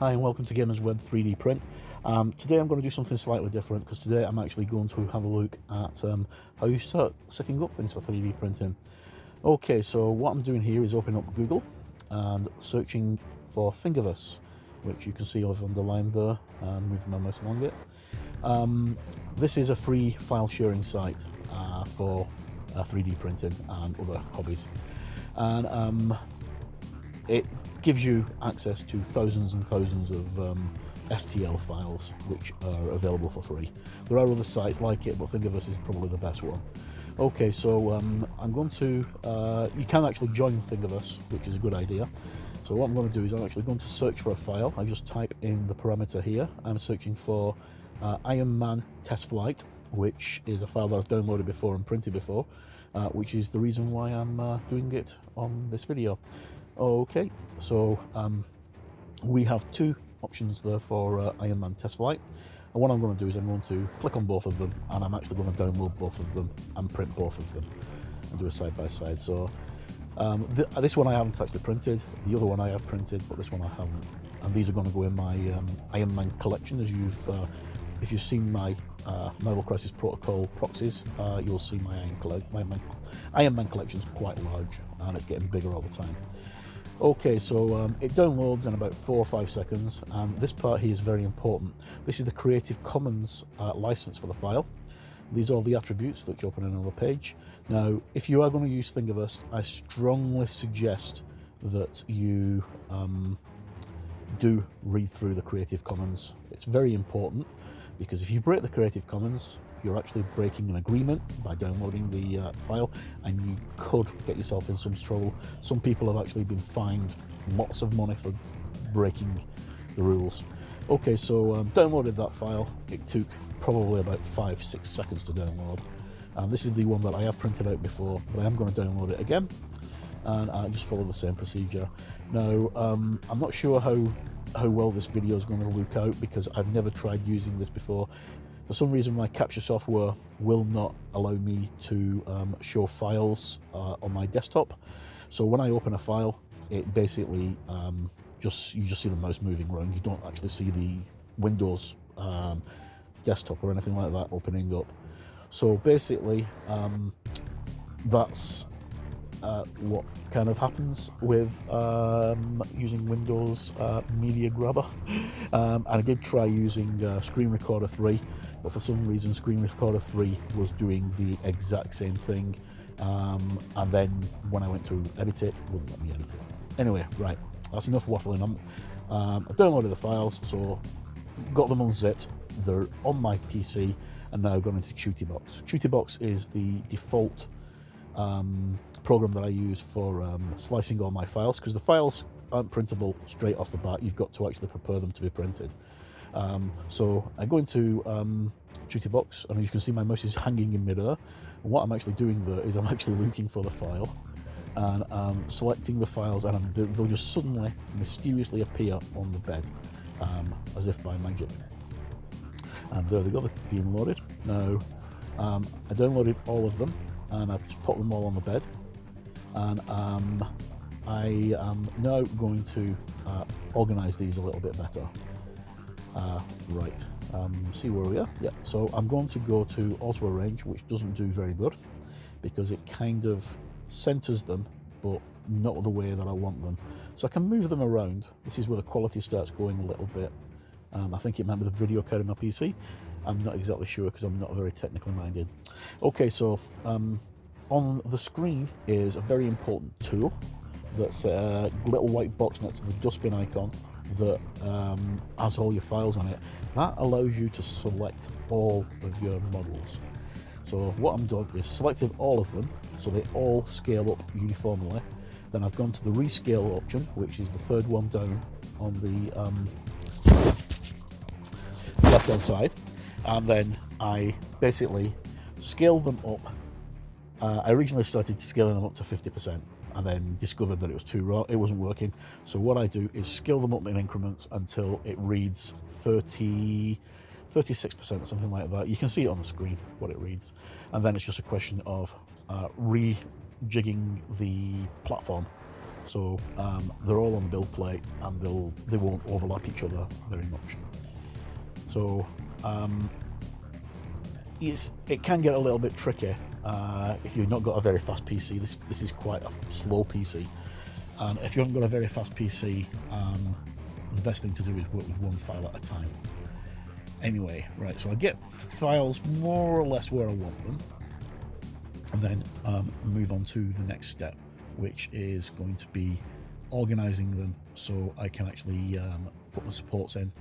Hi and welcome to Gamers Web 3D Print. Today I'm going to do something slightly different because today I'm actually going to have a look at how you start setting up things for 3D printing. Okay, so what I'm doing here is opening up Google and searching for Thingiverse, which you can see I've underlined there and moving my mouse along it. This is a free file sharing site for 3D printing and other hobbies, and it gives you access to thousands and thousands of STL files which are available for free. There are other sites like it, but Thingiverse is probably the best one. Okay, so I'm going to, you can actually join Thingiverse, which is a good idea. So what I'm going to do is I'm actually going to search for a file. I just type in the parameter here. I'm searching for Iron Man Test Flight, which is a file that I've downloaded before and printed before, which is the reason why I'm doing it on this video. Okay, so we have two options there for Iron Man Test Flight, and what I'm going to do is I'm going to click on both of them, and I'm actually going to download both of them and print both of them and do a side by side. So this one I haven't actually printed, the other one I have printed, but this one I haven't, and these are going to go in my Iron Man collection. As if you've seen my Marvel Crisis Protocol proxies, you'll see my Iron Man collection is quite large and it's getting bigger all the time. Okay, so it downloads in about 4 or 5 seconds, and this part here is very important. This is the Creative Commons license for the file. These are all the attributes that you open in another page. Now, if you are going to use Thingiverse, I strongly suggest that you do read through the Creative Commons. It's very important, because if you break the Creative Commons, you're actually breaking an agreement by downloading the file, and you could get yourself in some trouble. Some people have actually been fined lots of money for breaking the rules. Okay, so downloaded that file. It took probably about 5-6 seconds to download, and this is the one that I have printed out before, but I am going to download it again, and I just follow the same procedure. Now, I'm not sure how well this video is going to look out, because I've never tried using this before. For some reason, my capture software will not allow me to show files on my desktop. So when I open a file, it basically you just see the mouse moving around. You don't actually see the Windows desktop or anything like that opening up. So basically, that's what kind of happens with using Windows Media Grabber. And I did try using Screen Recorder 3, but for some reason Screen Recorder 3 was doing the exact same thing, and then when I went to edit it, it wouldn't let me edit it. Anyway, right, that's enough waffling on. I've downloaded the files, so got them unzipped. They're on my PC, and now gone into Qt-Box. Qt-Box is the default program that I use for slicing all my files, because the files aren't printable straight off the bat. You've got to actually prepare them to be printed. So I go into Qt-Box, and as you can see, my mouse is hanging in midair. And what I'm actually doing there is I'm actually looking for the file, and I'm selecting the files, and they'll just suddenly mysteriously appear on the bed, as if by magic. And there they go, they're being loaded. Now, I downloaded all of them, and I've just put them all on the bed, and I am now going to organize these a little bit better. Right, see where we are. Yeah, so I'm going to go to auto arrange, which doesn't do very good because it kind of centers them, but not the way that I want them. So I can move them around. This is where the quality starts going a little bit. I think it might be the video card in my PC. I'm not exactly sure, because I'm not very technically minded. Okay, so on the screen is a very important tool. That's a little white box next to the dustbin icon that has all your files on it. That allows you to select all of your models. So what I'm doing is selected all of them, so they all scale up uniformly. Then I've gone to the rescale option, which is the third one down on the left hand side, and then I basically scale them up. I originally started scaling them up to 50%, and then discovered that it was too raw, it wasn't working. So what I do is scale them up in increments until it reads 36% or something like that. You can see it on the screen what it reads, and then it's just a question of rejigging the platform So they're all on the build plate, and they won't overlap each other very much. So it can get a little bit tricky if you've not got a very fast PC. This is quite a slow PC, and if you haven't got a very fast PC, the best thing to do is work with one file at a time. Anyway, right, so I get files more or less where I want them, and then move on to the next step, which is going to be organizing them so I can actually put the supports in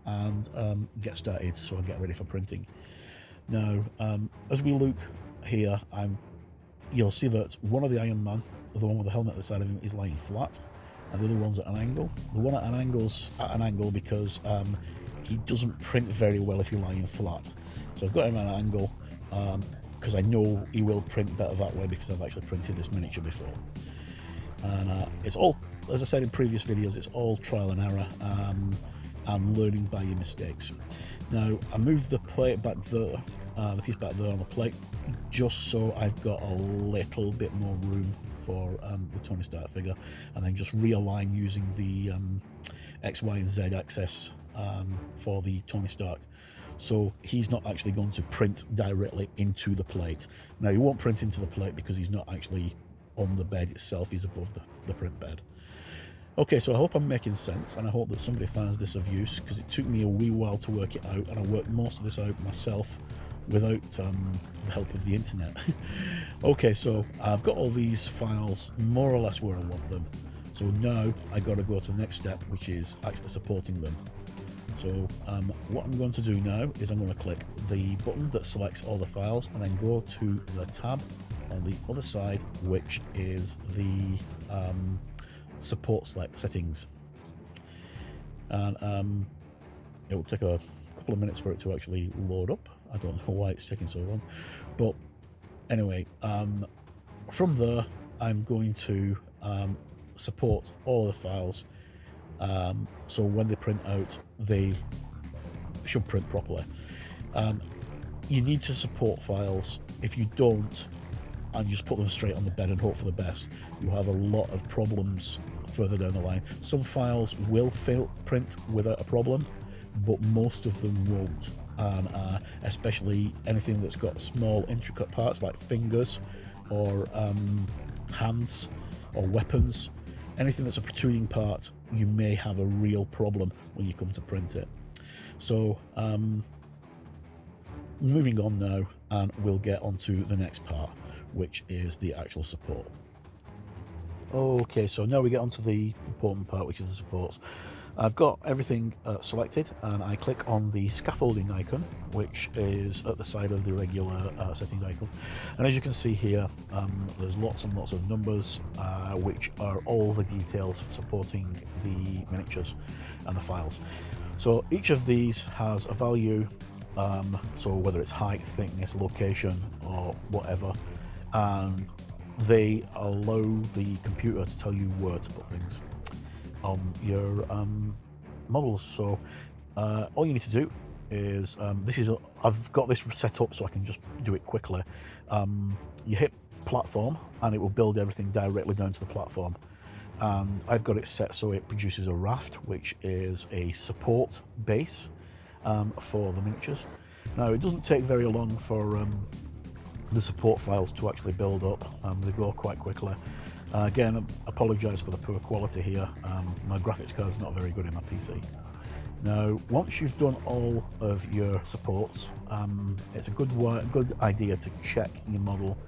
and get started, so I get ready for printing. Now, as we look here, you'll see that one of the Iron Man, the one with the helmet at the side of him, is lying flat, and the other one's at an angle. The one at an angle's at an angle because he doesn't print very well if you're lying flat. So I've got him at an angle because I know he will print better that way, because I've actually printed this miniature before. And it's all, as I said in previous videos, it's all trial and error and learning by your mistakes. Now, I moved the plate back there, the piece back there on the plate, just so I've got a little bit more room for the Tony Stark figure, and then just realign using the X, Y and Z axis for the Tony Stark. So he's not actually going to print directly into the plate. Now, he won't print into the plate because he's not actually on the bed itself, he's above the print bed. Okay, so I hope I'm making sense, and I hope that somebody finds this of use, because it took me a wee while to work it out, and I worked most of this out myself without the help of the internet. Okay, so I've got all these files more or less where I want them. So now I got to go to the next step, which is actually supporting them. So what I'm going to do now is I'm going to click the button that selects all the files, and then go to the tab on the other side, which is the support select settings. And it will take a couple of minutes for it to actually load up. I don't know why it's taking so long, but anyway, from there I'm going to support all the files, so when they print out they should print properly. You need to support files. If you don't, and you just put them straight on the bed and hope for the best, you have a lot of problems further down the line. Some files will print without a problem, but most of them won't, and especially anything that's got small intricate parts like fingers or hands or weapons. Anything that's a protruding part, you may have a real problem when you come to print it. So moving on now, and we'll get on to the next part, which is the actual support. Okay, so now we get onto the important part, which is the supports. I've got everything selected, and I click on the scaffolding icon, which is at the side of the regular settings icon. And as you can see here, there's lots and lots of numbers, which are all the details for supporting the miniatures and the files. So each of these has a value, so whether it's height, thickness, location, or whatever, and they allow the computer to tell you where to put things on your models. So all you need to do is I've got this set up so I can just do it quickly. You hit platform and it will build everything directly down to the platform, and I've got it set so it produces a raft, which is a support base for the miniatures. Now, it doesn't take very long for the support files to actually build up. They go quite quickly. Again, I apologise for the poor quality here. My graphics card is not very good in my PC. Now, once you've done all of your supports, it's a good idea to check your model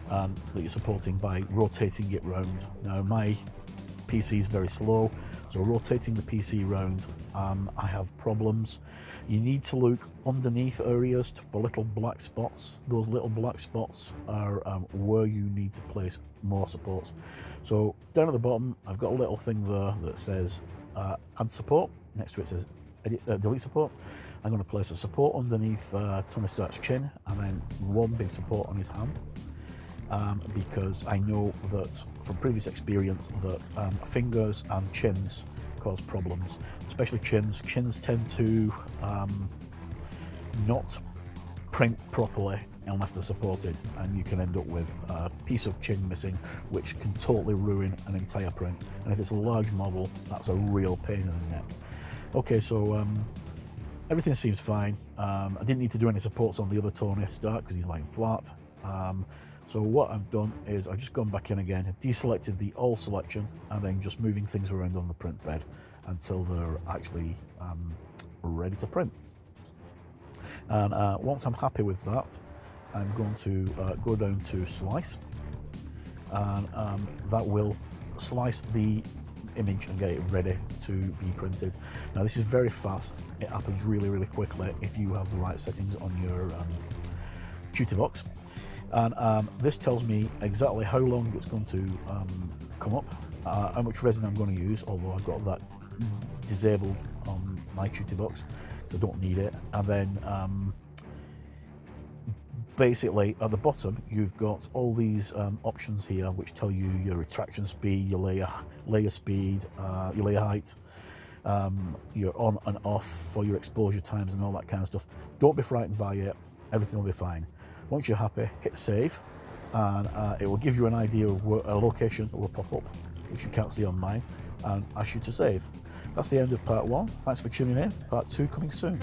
that you're supporting by rotating it round. Now, my PC is very slow, so rotating the PC round, I have problems. You need to look underneath areas for little black spots. Those little black spots are where you need to place more supports. So down at the bottom, I've got a little thing there that says add support. Next to it says delete support. I'm going to place a support underneath Tony Stark's chin, and then one big support on his hand, because I know that from previous experience that fingers and chins cause problems, especially chins. Chins tend to not print properly unless they're supported, and you can end up with a piece of chin missing, which can totally ruin an entire print. And if it's a large model, that's a real pain in the neck. Okay, so everything seems fine. I didn't need to do any supports on the other Tony Stark because he's lying flat. So what I've done is I've just gone back in again, deselected the all selection, and then just moving things around on the print bed until they're actually ready to print. And once I'm happy with that, I'm going to go down to slice, and that will slice the image and get it ready to be printed. Now this is very fast. It happens really, really quickly if you have the right settings on your duty box. And this tells me exactly how long it's going to come up, how much resin I'm going to use, although I've got that disabled on my duty box because I don't need it. And then basically at the bottom you've got all these options here which tell you your retraction speed, your layer speed, your layer height, your on and off for your exposure times and all that kind of stuff. Don't be frightened by it, everything will be fine. Once you're happy, hit save, and it will give you an idea of where a location that will pop up, which you can't see on mine, and ask you to save. That's the end of part 1. Thanks for tuning in. Part 2 coming soon.